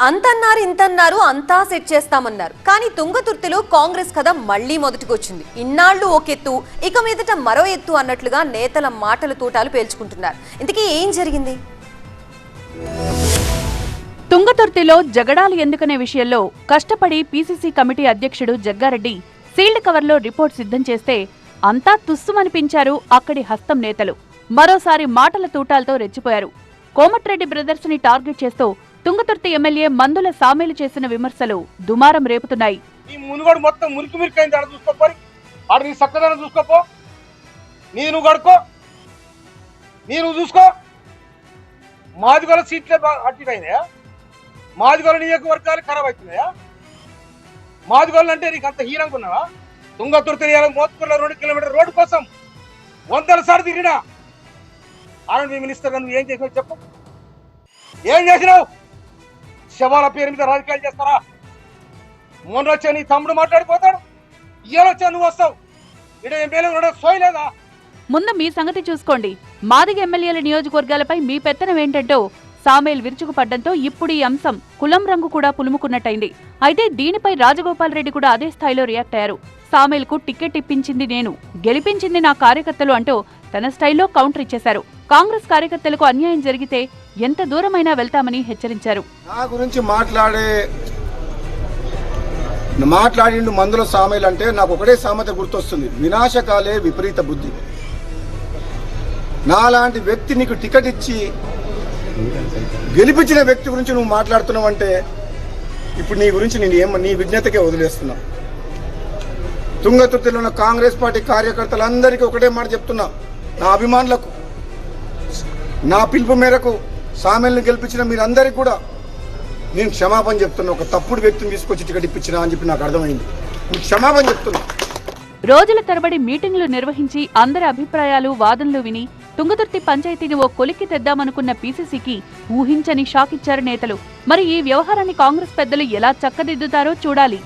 అంతన్నారు ఇంతన్నారు అంతా సెట్ చేస్తామన్నారు. కానీ తుంగతుర్తిలో కాంగ్రెస్ కథ మళ్లీ మొదటికొచ్చింది. ఇన్నాళ్లు ఒకెత్తు, ఇక మీదట మరో ఎత్తు అన్నట్లుగా నేతల మాటల తూటాలు పేల్చుకుంటున్నారు. ఇంతకీ ఏం జరిగింది? తుంగతుర్తిలో జగడాలు ఎందుకనే విషయంలో కష్టపడి పీసీసీ కమిటీ అధ్యక్షుడు జగ్గారెడ్డి సీల్డ్ కవర్లో రిపోర్ట్ సిద్ధం చేస్తే అంతా తుస్సుమనిపించారు అక్కడి హస్తం నేతలు. మరోసారి మాటల తూటాలతో రెచ్చిపోయారు. కోమటిరెడ్డి బ్రదర్స్ ని టార్గెట్ చేస్తూ తుంగతుర్తి ఎమ్మెల్యే మందుల సామేలు చేసిన విమర్శలు దుమారం రేపుతున్నాయి. ఈ మునుగోడు మొత్తం మురికి మురికైంది. ఆడ చూసుకోపోయి ఆడ నీ చక్కదనం చూసుకోపో, నీ నువ్వు కడుకో, నీ నువ్వు చూసుకో. మాదిగోల సీట్లే అట్టినాయా? మాదిగోల నియోజకవర్గాలు ఖరాబ్ అవుతున్నాయా? మాదిగోళ్ళు అంటే నీకు అంత హీనంగా ఉన్నావా? తుంగతుర్తి మోత్కూరులో 2 కిలోమీటర్ రోడ్డు కోసం 100 సార్లు తిరిగినా ఆర్ఎండ్బి మినిస్టర్ నువ్వు ఏం చేసినావు చెప్పు? ఏం చేసినావు? శవాల పేరు మీద రాజకీయాలు చేస్తారా? మొన్న వచ్చా నీ తమ్ముడు మాట్లాడిపోతాడు, ఇయ్యాల వచ్చా నువ్వు వస్తావు. ఇక్కడ ఎమ్మెల్యే సోయలేదా? ముందు మీ సంగతి చూసుకోండి. మాదిగ ఎమ్మెల్యేల నియోజకవర్గాలపై మీ పెత్తనం ఏంటంటో సామేల్ విరుచుకుపడ్డంతో ఇప్పుడు ఈ అంశం కులం రంగు కూడా పులుముకున్నట్టయింది. అయితే దీనిపై రాజగోపాల్ రెడ్డి కూడా అదే స్థాయిలో రియాక్ట్ అయ్యారు. సామేల్ కు టికెట్ ఇప్పించింది నేను, గెలిపించింది నా కార్యకర్తలు అంటూ తన స్టైల్లో కౌంటర్ ఇచ్చేశారు. కాంగ్రెస్ కార్యకర్తలకు అన్యాయం జరిగితే ఎంత దూరమైనా వెళ్తామని హెచ్చరించారు. నా గురించి మాట్లాడిండు మందుల సామేల్ అంటే నాకు ఒకటే సామెత గుర్తొస్తుంది, వినాశకాలే విపరీత బుద్ధి. నాలాంటి వ్యక్తి నీకు టికెట్ ఇచ్చి గెలిపించిన వ్యక్తి గురించి నువ్వు మాట్లాడుతున్నావు అంటే ఇప్పుడు నీ గురించి నీ విజ్ఞతకే వదిలేస్తున్నా. తుంగతుర్తిలో ఉన్న కాంగ్రెస్ పార్టీ కార్యకర్తలందరికీ ఒకటే మాట చెప్తున్నా, నా అభిమానులకు, నా పిలుపు మేరకు సామేల్ని గెలిపించిన మీరందరికీ కూడా నేను క్షమాపణ చెప్తున్నా. ఒక తప్పుడు వ్యక్తిని తీసుకొచ్చి టికెట్ ఇప్పించినా అని చెప్పి నాకు అర్థమైంది. మీకు క్షమాపణ చెప్తున్నా. రోజుల తరబడి మీటింగ్లు నిర్వహించి అందరి అభిప్రాయాలు వాదనలు విని తుంగతుర్తి పంచాయతీని ఓ కొలిక్కి తెద్దామనుకున్న పీసీసీకి ఊహించని షాక్ ఇచ్చారు నేతలు. మరి ఈ వ్యవహారాన్ని కాంగ్రెస్ పెద్దలు ఎలా చక్కదిద్దుతారో చూడాలి.